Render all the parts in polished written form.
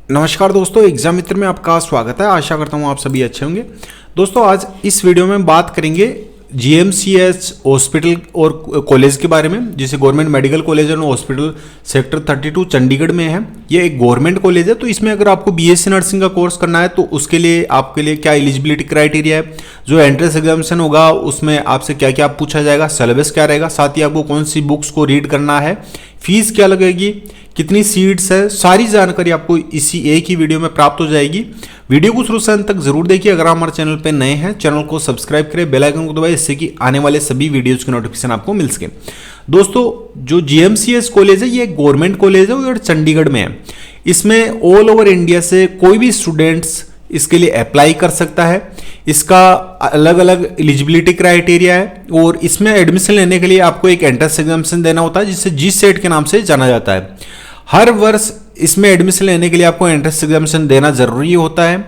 नमस्कार दोस्तों, एग्जाम मित्र में आपका स्वागत है। आशा करता हूँ आप सभी अच्छे होंगे। दोस्तों आज इस वीडियो में बात करेंगे जीएमसीएच हॉस्पिटल और कॉलेज के बारे में, जिसे government medical college and hospital sector 32 Chandigarh में है। ये एक गवर्नमेंट कॉलेज है। तो इसमें अगर आपको बीएससी नर्सिंग का कोर्स करना है तो उसके लिए आपके लिए क्या एलिजिबिलिटी क्राइटेरिया है, जो एंट्रेंस एग्जामिनेशन होगा उसमें आपसे क्या क्या पूछा जाएगा, सिलेबस क्या रहेगा, साथ ही आपको कौन सी बुक्स को रीड करना है, फीस क्या लगेगी, कितनी सीट्स है, सारी जानकारी आपको इसी एक ही वीडियो में प्राप्त हो जाएगी। वीडियो को शुरू से अंत तक जरूर देखिए। अगर आप हमारे चैनल पर नए हैं, चैनल को सब्सक्राइब करें, बेल आइकन को दबाएं, इससे कि आने वाले सभी वीडियोज की नोटिफिकेशन आपको मिल सके। दोस्तों जो जीएमसीएच कॉलेज है ये गवर्नमेंट कॉलेज है और चंडीगढ़ में है। इसमें ऑल ओवर इंडिया से कोई भी स्टूडेंट्स इसके लिए अप्लाई कर सकता है। इसका अलग अलग एलिजिबिलिटी क्राइटेरिया है और इसमें एडमिशन लेने के लिए आपको एक एंट्रेंस एग्जामिनेशन देना होता है, जिसे जीसेट के नाम से जाना जाता है। हर वर्ष इसमें एडमिशन लेने के लिए आपको एंट्रेंस एग्जामिनेशन देना जरूरी होता है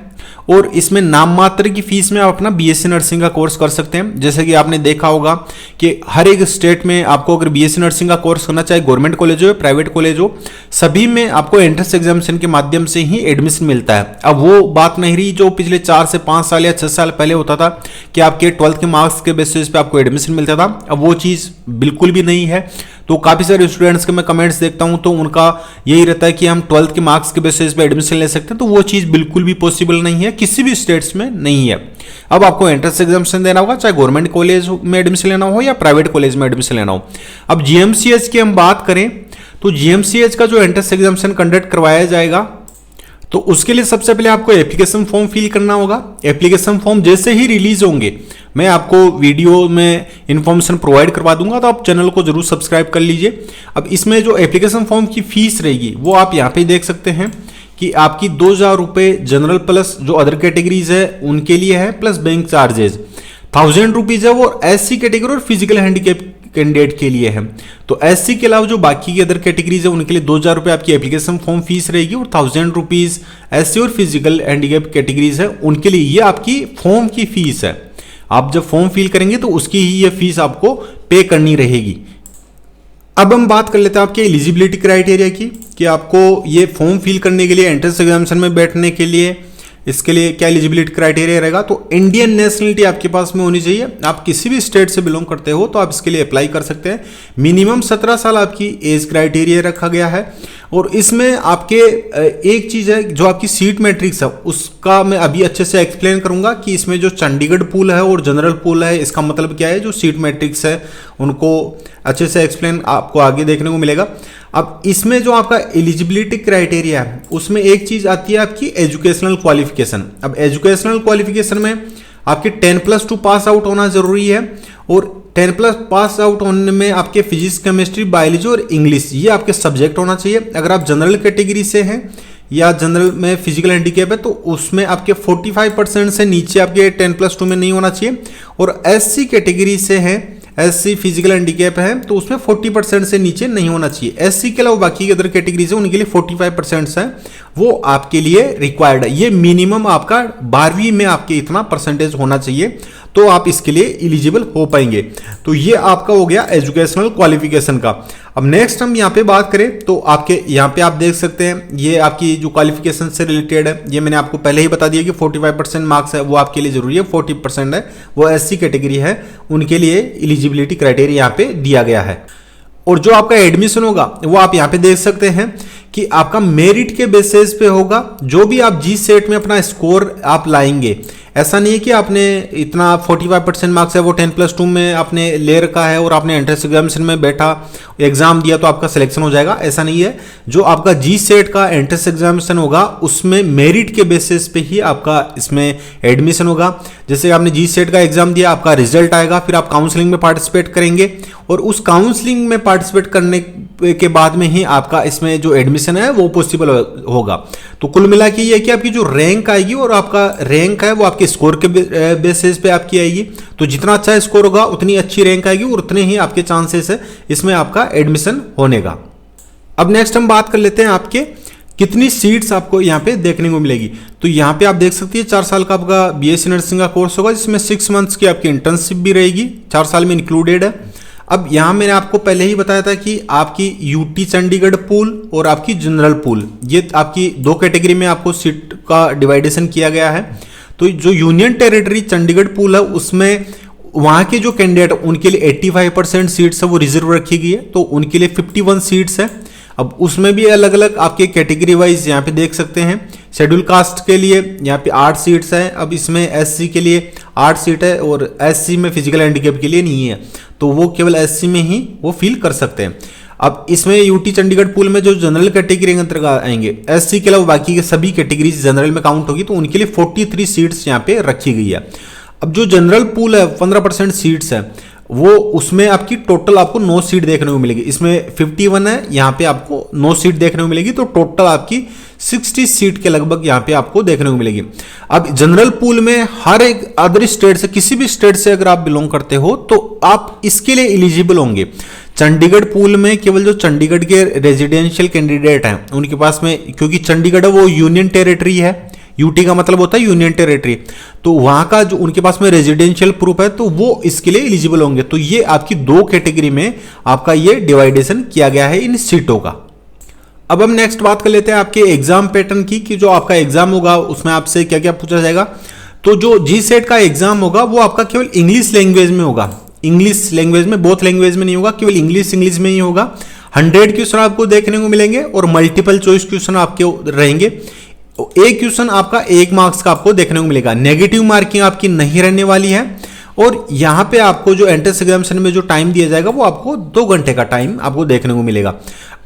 और इसमें नाम मात्र की फीस में आप अपना बीएससी नर्सिंग का कोर्स कर सकते हैं। जैसे कि आपने देखा होगा कि हर एक स्टेट में आपको अगर बीएससी नर्सिंग का कोर्स करना, चाहे गवर्नमेंट कॉलेज हो प्राइवेट कॉलेज हो, सभी में आपको एंट्रेंस एग्जामिनेशन के माध्यम से ही एडमिशन मिलता है। अब वो बात नहीं रही जो पिछले 4 से 5 साल या 6 साल पहले होता था कि आपके 12th के मार्क्स के बेसिस पे आपको एडमिशन मिलता था। अब वो चीज़ बिल्कुल भी नहीं है। तो काफ़ी सारे स्टूडेंट्स के मैं कमेंट्स देखता हूं तो उनका यही रहता है कि हम 12th के मार्क्स के बेसिस पे एडमिशन ले सकते हैं। तो वो चीज़ बिल्कुल भी पॉसिबल नहीं है, किसी भी स्टेट्स में नहीं है। अब आपको एंट्रेंस एग्जामिनेशन देना होगा, चाहे गवर्नमेंट कॉलेज में एडमिशन लेना हो या प्राइवेट कॉलेज में एडमिशन लेना हो। अब जीएमसीएच की हम बात करें तो जीएमसीएच का जो एंट्रेंस एग्जामिनेशन कंडक्ट करवाया जाएगा तो उसके लिए सबसे पहले आपको एप्लीकेशन फॉर्म फिल करना होगा। एप्लीकेशन फॉर्म जैसे ही रिलीज होंगे मैं आपको वीडियो में इंफॉर्मेशन प्रोवाइड करवा दूंगा, तो आप चैनल को जरूर सब्सक्राइब कर लीजिए। अब इसमें जो एप्लीकेशन फॉर्म की फीस रहेगी वो आप यहाँ पे देख सकते हैं कि आपकी 2,000 रुपये जनरल प्लस जो अदर कैटेगरीज है उनके लिए है, प्लस बैंक चार्जेज 1,000 रुपीज है वो एससी कैटेगरी और फिजिकल हैंडीकैप कैंडिडेट के लिए है। तो एससी के अलावा जो बाकी की अदर कैटेगरीज है उनके लिए 2,000 रुपये आपकी एप्लीकेशन फॉर्म फीस रहेगी और 1,000 रुपीज एससी और फिजिकल हैंडीकैप कैटेगरीज है उनके लिए ये आपकी फॉर्म की फीस है। आप जब फॉर्म फिल करेंगे तो उसकी ही ये फीस आपको पे करनी रहेगी। अब हम बात कर लेते हैं आपके एलिजिबिलिटी क्राइटेरिया की कि आपको ये फॉर्म फिल करने के लिए, एंट्रेंस एग्जामिनेशन में बैठने के लिए, इसके लिए क्या एलिजिबिलिटी क्राइटेरिया रहेगा। तो इंडियन नेशनलिटी आपके पास में होनी चाहिए। आप किसी भी स्टेट से बिलोंग करते हो तो आप इसके लिए अप्लाई कर सकते हैं। मिनिमम 17 साल आपकी एज क्राइटेरिया रखा गया है और इसमें आपके एक चीज़ है जो आपकी सीट मैट्रिक्स है उसका मैं अभी अच्छे से एक्सप्लेन करूंगा कि इसमें जो चंडीगढ़ पूल है और जनरल पूल है इसका मतलब क्या है। जो सीट मैट्रिक्स है उनको अच्छे से एक्सप्लेन आपको आगे देखने को मिलेगा। अब इसमें जो आपका एलिजिबिलिटी क्राइटेरिया है उसमें एक चीज आती है आपकी एजुकेशनल क्वालिफिकेशन। अब एजुकेशनल क्वालिफिकेशन में आपके 10+2 पास आउट होना जरूरी है और 10+ पास आउट होने में आपके फिजिक्स, केमिस्ट्री, बायोलॉजी और इंग्लिश ये आपके सब्जेक्ट होना चाहिए। अगर आप जनरल कैटेगरी से हैं या जनरल में फिजिकल हैंडीकैप है तो उसमें आपके 45% से नीचे आपके 10+2 में नहीं होना चाहिए। और एससी कैटेगरी से हैं, एससी फिजिकल हैंडीकैप है तो उसमें 40% से नीचे नहीं होना चाहिए। एससी के अलावा बाकी के अदर कैटेगरीज है उनके लिए 45% है वो आपके लिए रिक्वायर्ड है। ये मिनिमम आपका 12वीं में आपके इतना परसेंटेज होना चाहिए तो आप इसके लिए एलिजिबल हो पाएंगे। तो ये आपका हो गया एजुकेशनल क्वालिफिकेशन का। अब नेक्स्ट हम यहाँ पे बात करें तो आपके यहाँ पे आप देख सकते हैं ये आपकी जो क्वालिफिकेशन से रिलेटेड है। ये मैंने आपको पहले ही बता दिया कि 45% मार्क्स है वो आपके लिए जरूरी है, 40% है वो एससी कैटेगरी है उनके लिए एलिजिबिलिटी क्राइटेरिया यहाँ पे दिया गया है। और जो आपका एडमिशन होगा वो आप यहाँ पे देख सकते हैं कि आपका मेरिट के बेसिस पे होगा। जो भी आप जी सेट में अपना स्कोर आप लाएंगे, ऐसा नहीं है कि आपने इतना 45% मार्क्स है वो 10+2 में आपने ले रखा है और आपने एंट्रेंस एग्जामिनेशन में बैठा एग्जाम दिया तो आपका सिलेक्शन हो जाएगा, ऐसा नहीं है। जो आपका जी सेट का एंट्रेंस एग्जामिनेशन होगा उसमें मेरिट के बेसिस पे ही आपका इसमें एडमिशन होगा। जैसे आपने जी सेट का एग्जाम दिया, आपका रिजल्ट आएगा, फिर आप काउंसलिंग में पार्टिसिपेट करेंगे और उस काउंसलिंग में पार्टिसिपेट करने के बाद में ही आपका इसमें जो एडमिशन है वो पॉसिबल होगा। तो कुल मिला के ये कि आपकी जो रैंक आएगी और आपका रैंक है वो आपके स्कोर के बेसिस पे आपकी आएगी। तो जितना अच्छा स्कोर होगा उतनी अच्छी रैंक आएगी और उतने ही आपके चांसेस है इसमें आपका एडमिशन होने का। अब नेक्स्ट हम बात कर लेते हैं आपके कितनी सीट्स आपको यहाँ पे देखने को मिलेगी। तो यहाँ पे आप देख सकते हैं 4 साल का आपका बीएससी नर्सिंग का कोर्स होगा जिसमें 6 मंथ्स की आपकी इंटर्नशिप भी रहेगी, 4 साल में इंक्लूडेड है। अब यहाँ मैंने आपको पहले ही बताया था कि आपकी यूटी चंडीगढ़ पूल और आपकी जनरल पूल, ये आपकी दो कैटेगरी में आपको सीट का डिवाइडेशन किया गया है। तो जो यूनियन टेरिटरी चंडीगढ़ पूल है उसमें वहाँ के जो कैंडिडेट उनके लिए 85% सीट्स है वो रिजर्व रखी गई है, तो उनके लिए 51 सीट्स है। अब उसमें भी अलग अलग आपके कैटेगरी वाइज यहाँ पे देख सकते हैं। शेड्यूल कास्ट के लिए यहाँ पे 8 सीट्स हैं। अब इसमें एससी के लिए 8 सीट है और एससी में फिजिकल हैंडीकैप के लिए नहीं है, तो वो केवल एससी में ही वो फिल कर सकते हैं। अब इसमें यूटी चंडीगढ़ पूल में जो जनरल कैटेगरी के अंतर्गत आएंगे, एससी के अलावा बाकी के सभी कैटेगरीज जनरल में काउंट होगी, तो उनके लिए 43 सीट्स यहाँ पे रखी गई है। अब जो जनरल पूल है 15% सीट्स है, वो उसमें आपकी टोटल आपको 9 सीट देखने को मिलेगी। इसमें 51 है, यहाँ पे आपको 9 सीट देखने को मिलेगी, तो टोटल आपकी 60 सीट के लगभग यहाँ पे आपको देखने को मिलेगी। अब जनरल पूल में हर एक अदर स्टेट से, किसी भी स्टेट से अगर आप बिलोंग करते हो तो आप इसके लिए एलिजिबल होंगे। चंडीगढ़ पूल में केवल जो चंडीगढ़ के रेजिडेंशियल कैंडिडेट हैं उनके पास में, क्योंकि चंडीगढ़ वो यूनियन टेरिटरी है, यूटी का मतलब होता है यूनियन टेरिटरी, तो वहां का जो उनके पास में रेजिडेंशियल प्रूफ है तो वो इसके लिए एलिजिबल होंगे। तो ये आपकी दो कैटेगरी में आपका ये डिवाइडेशन किया गया है इन सीटों का। अब हम नेक्स्ट बात कर लेते हैं आपके एग्जाम पैटर्न की, कि जो आपका एग्जाम होगा उसमें आपसे क्या क्या पूछा जाएगा। तो जो जी सेट का एग्जाम होगा वो आपका केवल इंग्लिश लैंग्वेज में होगा। इंग्लिश लैंग्वेज में, बोथ लैंग्वेज में नहीं होगा, केवल इंग्लिश में ही होगा। 100 क्वेश्चन आपको देखने को मिलेंगे और मल्टीपल चॉइस क्वेश्चन आपके रहेंगे। एक क्वेश्चन आपका 1 मार्क्स का आपको देखने को मिलेगा। नेगेटिव मार्किंग आपकी नहीं रहने वाली है। और यहां पे आपको जो एंट्रेंस एग्जामिनेशन में जो टाइम दिया जाएगा वो आपको 2 घंटे का टाइम आपको देखने को मिलेगा।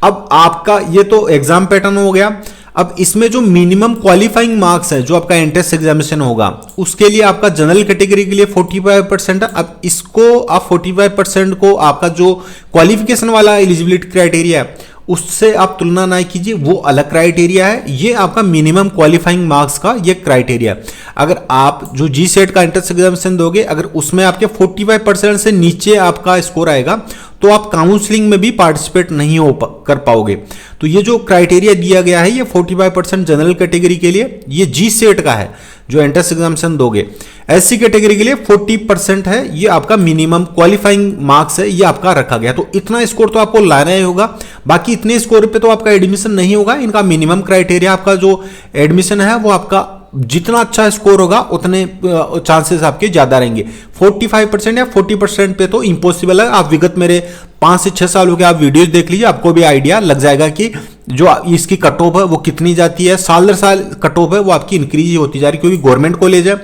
अब आपका ये तो एग्जाम पैटर्न हो गया। अब इसमें जो मिनिमम क्वालिफाइंग मार्क्स है जो आपका एंट्रेंस एग्जामिनेशन होगा उसके लिए आपका जनरल कैटेगरी के लिए 45% है। अब इसको आप 45% को आपका जो क्वालिफिकेशन वाला एलिजिबिलिटी क्राइटेरिया है उससे आप तुलना ना कीजिए, वो अलग क्राइटेरिया है। ये आपका मिनिमम क्वालिफाइंग मार्क्स का ये क्राइटेरिया। अगर आप जो जी सेट का एंट्रेंस एग्जामिनेशन दोगे, अगर उसमें आपके 45% से नीचे आपका स्कोर आएगा तो आप काउंसलिंग में भी पार्टिसिपेट नहीं कर पाओगे। तो ये जो क्राइटेरिया दिया गया है ये 45% जनरल कैटेगरी के लिए, ये जी सेट का है जो एंट्रेंस एग्जामिनेशन दोगे। एससी कैटेगरी के लिए 40% है, ये आपका मिनिमम क्वालिफाइंग मार्क्स है, ये आपका रखा गया। तो इतना स्कोर तो आपको लाना ही होगा, बाकी इतने स्कोर पे तो आपका एडमिशन नहीं होगा। इनका मिनिमम क्राइटेरिया आपका जो एडमिशन है वो आपका जितना अच्छा स्कोर होगा उतने चांसेस आपके ज्यादा रहेंगे। 45% या 40% पे तो इम्पॉसिबल है। आप विगत मेरे 5 से 6 सालों के आप वीडियोस देख लीजिए, आपको भी आइडिया लग जाएगा कि जो इसकी कट ऑफ है वो कितनी जाती है। साल दर साल कट ऑफ है वो आपकी इंक्रीज होती जा रही है, क्योंकि गवर्नमेंट कॉलेज है।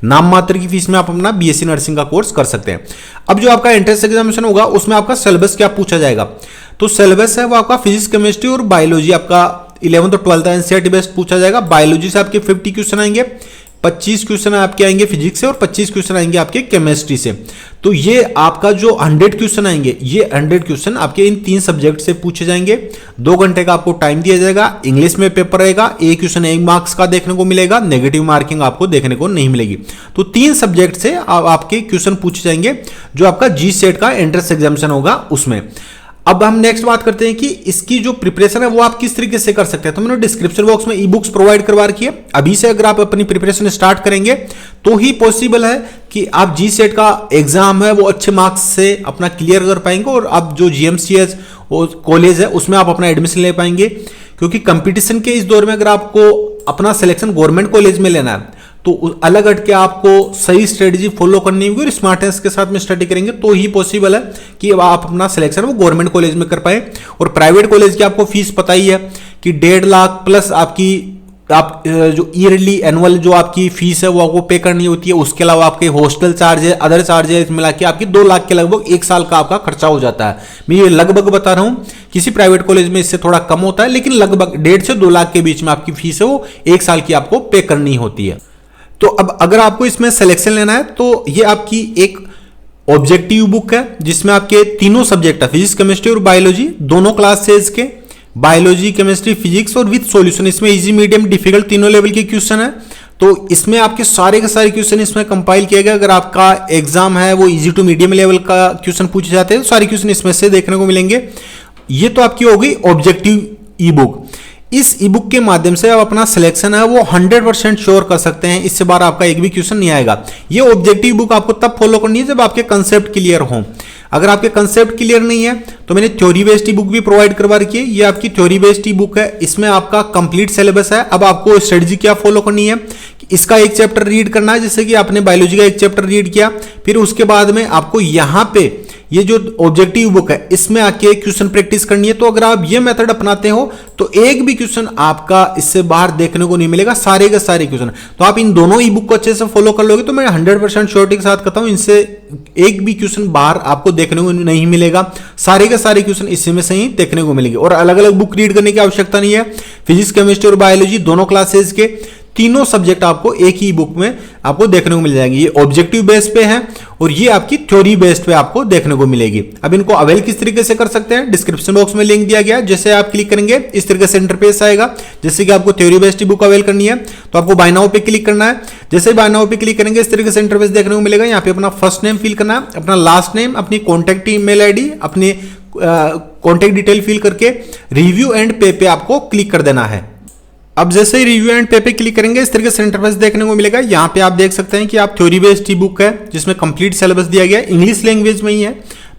नाम मात्र की फीस में आप अपना बीएससी नर्सिंग का कोर्स कर सकते हैं। अब जो आपका एंट्रेंस एग्जामिनेशन होगा उसमें आपका सिलेबस क्या पूछा जाएगा। तो सिलेबस है वो आपका फिजिक्स, केमिस्ट्री और बायोलॉजी, आपका 11th और 12th एनसीईआरटी बेस्ड पूछा जाएगा। बायोलॉजी से आपके 50 क्वेश्चन आएंगे, 25 क्वेश्चन आपके आएंगे फिजिक्स से और 25 क्वेश्चन आएंगे आपके केमिस्ट्री से। तो ये आपका जो 100 क्वेश्चन आएंगे, ये 100 क्वेश्चन आपके इन 3 सब्जेक्ट से पूछे जाएंगे। 2 घंटे का आपको टाइम दिया जाएगा। इंग्लिश में पेपर रहेगा, एक क्वेश्चन 1 मार्क्स का देखने को मिलेगा, नेगेटिव मार्किंग आपको देखने को नहीं मिलेगी। तो 3 सब्जेक्ट से आपके क्वेश्चन पूछे जाएंगे जो आपका जी सेट का एंट्रेंस एग्जामिनेशन होगा उसमें। अब हम नेक्स्ट बात करते हैं कि इसकी जो प्रिपरेशन है वो आप किस तरीके से कर सकते हैं। तो मैंने डिस्क्रिप्शन बॉक्स में ई बुक्स प्रोवाइड करवा रखी है। अभी से अगर आप अपनी प्रिपरेशन स्टार्ट करेंगे तो ही पॉसिबल है कि आप जी सेट का एग्जाम है वो अच्छे मार्क्स से अपना क्लियर कर पाएंगे और आप जो जीएमसीएच कॉलेज है उसमें आप अपना एडमिशन ले पाएंगे। क्योंकि कंपटीशन के इस दौर में अगर आपको अपना सिलेक्शन गवर्नमेंट कॉलेज में लेना है तो अलग हट के आपको सही स्ट्रेटेजी फॉलो करनी होगी और स्मार्टनेस के साथ में स्टडी करेंगे तो ही पॉसिबल है कि आप अपना सिलेक्शन वो गवर्नमेंट कॉलेज में कर पाए। और प्राइवेट कॉलेज की आपको फीस पता ही है कि 1.5 लाख प्लस आपकी आप जो ईयरली एनुअल जो आपकी फीस है वो आपको पे करनी होती है। उसके अलावा आपके हॉस्टल चार्जेस, अदर चार्जेस मिला के आपकी 2 लाख के लगभग 1 साल का आपका खर्चा हो जाता है। मैं ये लगभग बता रहा हूँ, किसी प्राइवेट कॉलेज में इससे थोड़ा कम होता है, लेकिन लगभग 1.5 से 2 लाख के बीच में आपकी फीस है वो 1 साल की आपको पे करनी होती है। तो अब अगर आपको इसमें सिलेक्शन लेना है तो ये आपकी एक ऑब्जेक्टिव बुक है जिसमें आपके तीनों सब्जेक्ट है, फिजिक्स, केमिस्ट्री और बायोलॉजी, दोनों क्लासेस के बायोलॉजी, केमिस्ट्री, फिजिक्स और विद सॉल्यूशन। इसमें इजी, मीडियम, डिफिकल्ट तीनों लेवल के क्वेश्चन है। तो इसमें आपके सारे के सारे क्वेश्चन इसमें कंपाइल किया गया। अगर आपका एग्जाम है वो इजी टू मीडियम लेवल का क्वेश्चन पूछे जाते हैं तो सारे क्वेश्चन इसमें से देखने को मिलेंगे। ये तो आपकी हो गई ऑब्जेक्टिव ई बुक। इस ई बुक के माध्यम से आप अपना सिलेक्शन है वो 100% श्योर कर सकते हैं। इससे बार आपका एक भी क्वेश्चन नहीं आएगा। ये ऑब्जेक्टिव बुक आपको तब फॉलो करनी है जब आपके कंसेप्ट क्लियर हो। अगर आपके कंसेप्ट क्लियर नहीं है तो मैंने थ्योरी बेस्ड ई बुक भी प्रोवाइड करवा रखी है। ये आपकी थ्योरी बेस्ड ई बुक है, इसमें आपका कंप्लीट सिलेबस है। अब आपको स्ट्रेटजी क्या फॉलो करनी है, इसका एक चैप्टर रीड करना है, जैसे कि आपने बायोलॉजी का एक चैप्टर रीड किया, फिर उसके बाद में आपको यहां पे ये जो ऑब्जेक्टिव बुक है इसमें आके क्वेश्चन प्रैक्टिस करनी है। तो अगर आप ये मेथड अपनाते हो तो एक भी क्वेश्चन आपका इससे बाहर देखने को नहीं मिलेगा, सारे के सारे क्वेश्चन। तो आप इन दोनों ई बुक को अच्छे से फॉलो कर लोगे तो मैं 100% श्योरिटी के साथ कहता हूं इनसे एक भी क्वेश्चन बाहर आपको देखने को नहीं मिलेगा, सारे के सारे क्वेश्चन इसमें से ही देखने को मिलेंगे। और अलग अलग बुक रीड करने की आवश्यकता नहीं है, फिजिक्स केमिस्ट्री और बायोलॉजी दोनों क्लासेस के तीनों सब्जेक्ट आपको एक ही बुक में आपको देखने को मिल जाएंगे। ये ऑब्जेक्टिव बेस पे है और ये आपकी थ्योरी बेस्ड पे आपको देखने को मिलेगी। अब इनको अवेल किस तरीके से कर सकते हैं, डिस्क्रिप्शन बॉक्स में लिंक दिया गया है, जैसे आप क्लिक करेंगे इस तरीके से इंटरफेस आएगा। जैसे कि आपको थ्योरी बेस्ड बुक अवेल करनी है तो आपको बाय नाउ पे क्लिक करना है। जैसे बाय नाउ पे क्लिक करेंगे इस तरीके से इंटरफेस देखने को मिलेगा। यहाँ पे अपना फर्स्ट नेम फिल करना है, अपना लास्ट नेम, अपनी कॉन्टैक्ट ईमेल आईडी, अपनी कॉन्टैक्ट डिटेल फिल करके रिव्यू एंड पे पे आपको क्लिक कर देना है। अब जैसे ही रिव्यू एंड पे पे क्लिक करेंगे इस तरीके से इंटरफेस देखने को मिलेगा। यहाँ पे आप देख सकते हैं कि आप थ्योरी बेस्ड ई बुक है जिसमें कंप्लीट सिलेबस दिया गया है, इंग्लिश लैंग्वेज में ही है,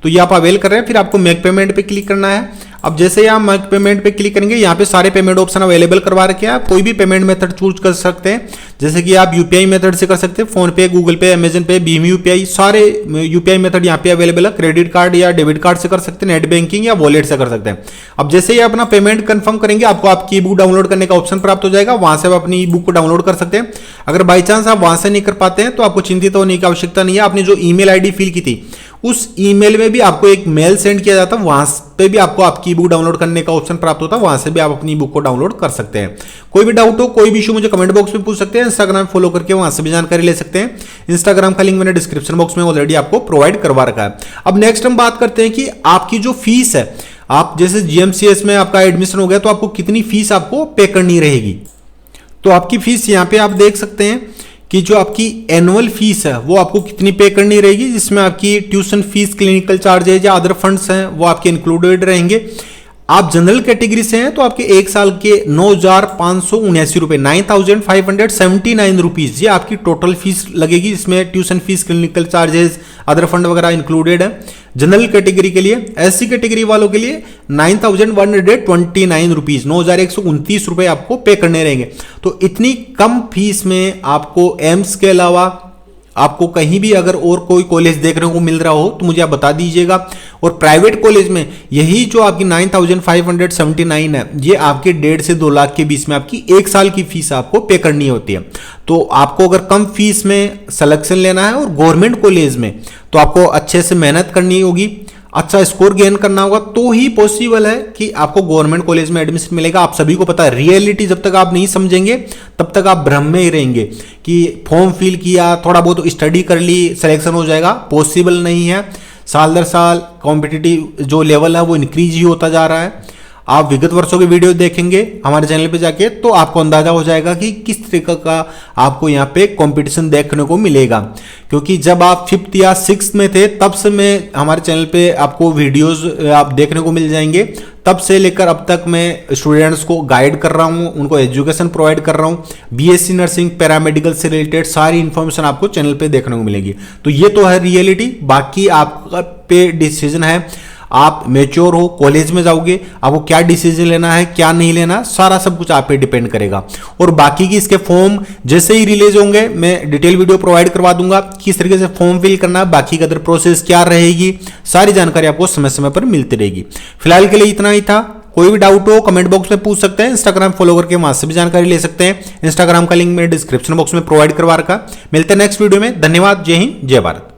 तो ये आप अवेल कर रहे हैं। फिर आपको मेक पेमेंट पे क्लिक करना है। अब जैसे ही आप मेक पेमेंट पे क्लिक करेंगे यहाँ पे सारे पेमेंट ऑप्शन अवेलेबल करवा रखे हैं, आप कोई भी पेमेंट मेथड चूज कर सकते हैं। जैसे कि आप यूपीआई मेथड से कर सकते हैं, फोन पे, गूगल पे, अमेजन पे, भीम यूपीआई, सारे यूपीआई मेथड यहाँ पे अवेलेबल है। क्रेडिट कार्ड या डेबिट कार्ड से कर सकते हैं, नेट बैंकिंग या वॉलेट से कर सकते हैं। अब जैसे ही अपना पेमेंट कंफर्म करेंगे आपको आपकी ई बुक डाउनलोड करने का ऑप्शन प्राप्त हो जाएगा, वहां से आप अपनी ई बुक को डाउनलोड कर सकते हैं। अगर बाई चांस आप वहां से नहीं कर पाते हैं तो आपको चिंतित होने की आवश्यकता नहीं है। आपने जो ईमेल आईडी फिल की थी उस ईमेल में भी आपको एक मेल सेंड किया जाता है, वहां पे भी आपको आपकी बुक डाउनलोड करने का ऑप्शन प्राप्त होता है, वहां से भी आप अपनी बुक को डाउनलोड कर सकते हैं। कोई भी डाउट हो, कोई भी इशू मुझे कमेंट बॉक्स में पूछ सकते हैं, इंस्टाग्राम फॉलो करके वहां से भी जानकारी ले सकते हैं। इंस्टाग्राम का लिंक मैंने डिस्क्रिप्शन बॉक्स में ऑलरेडी आपको प्रोवाइड करवा रखा है। अब नेक्स्ट हम बात करते हैं कि आपकी जो फीस है, आप जैसे जीएमसीएस में आपका एडमिशन हो गया तो आपको कितनी फीस आपको पे करनी रहेगी। तो आपकी फीस यहाँ पे आप देख सकते हैं कि जो आपकी एनुअल फीस है वो आपको कितनी पे करनी रहेगी, जिसमें आपकी ट्यूशन फीस, क्लिनिकल चार्जेज या अदर फंड्स हैं वो आपके इंक्लूडेड रहेंगे। आप जनरल कैटेगरी से हैं तो आपके एक साल के 9,579 रुपए, 9,579 रुपीज, ये आपकी टोटल फीस लगेगी। इसमें tuition fees, clinical charges, other fund वगैरह इंक्लूडेड है। जनरल कैटेगरी के लिए, एससी कैटेगरी वालों के लिए 9,129 रुपीज, 9,129 रुपए आपको पे करने रहेंगे। तो इतनी कम फीस में आपको एम्स के अलावा आपको कहीं भी अगर और कोई कॉलेज देखने को मिल रहा हो तो मुझे आप बता दीजिएगा। और प्राइवेट कॉलेज में यही जो आपकी 9,579 है ये आपके 1.5 से 2 लाख के बीच में आपकी एक साल की फीस आपको पे करनी होती है। तो आपको अगर कम फीस में सिलेक्शन लेना है और गवर्नमेंट कॉलेज में तो आपको अच्छे से मेहनत करनी होगी, अच्छा स्कोर गेन करना होगा, तो ही पॉसिबल है कि आपको गवर्नमेंट कॉलेज में एडमिशन मिलेगा। आप सभी को पता है रियलिटी जब तक आप नहीं समझेंगे तब तक आप भ्रम में ही रहेंगे कि फॉर्म फिल किया, थोड़ा बहुत स्टडी कर ली, सिलेक्शन हो जाएगा। पॉसिबल नहीं है। साल दर साल कॉम्पिटिटिव जो लेवल है वो इंक्रीज ही होता जा रहा है। आप विगत वर्षों के वीडियो देखेंगे हमारे चैनल पे जाके तो आपको अंदाजा हो जाएगा कि किस तरीके का आपको यहाँ पे कंपटीशन देखने को मिलेगा। क्योंकि जब आप 5th या 6th में थे तब से मैं हमारे चैनल पे आपको वीडियोस आप देखने को मिल जाएंगे। तब से लेकर अब तक मैं स्टूडेंट्स को गाइड कर रहा हूँ, उनको एजुकेशन प्रोवाइड कर रहा हूँ। बीएससी नर्सिंग, पैरामेडिकल से रिलेटेड सारी इन्फॉर्मेशन आपको चैनल पे देखने को मिलेगी। तो ये तो है रियलिटी, बाकी आपका पे डिसीजन है। आप मेच्योर हो, कॉलेज में जाओगे, आपको क्या डिसीजन लेना है, क्या नहीं लेना, सारा सब कुछ आप पे डिपेंड करेगा। और बाकी की इसके फॉर्म जैसे ही रिलीज होंगे मैं डिटेल वीडियो प्रोवाइड करवा दूंगा, किस तरीके से फॉर्म फिल करना है, बाकी का अदर प्रोसेस क्या रहेगी, सारी जानकारी आपको समय समय पर मिलती रहेगी। फिलहाल के लिए इतना ही था। कोई भी डाउट हो कमेंट बॉक्स में पूछ सकते हैं, इंस्टाग्राम फॉलो करके वहां से भी जानकारी ले सकते हैं। इंस्टाग्राम का लिंक मैंने डिस्क्रिप्शन बॉक्स में प्रोवाइड करवा रखा। मिलते हैं नेक्स्ट वीडियो में। धन्यवाद। जय हिंद, जय भारत।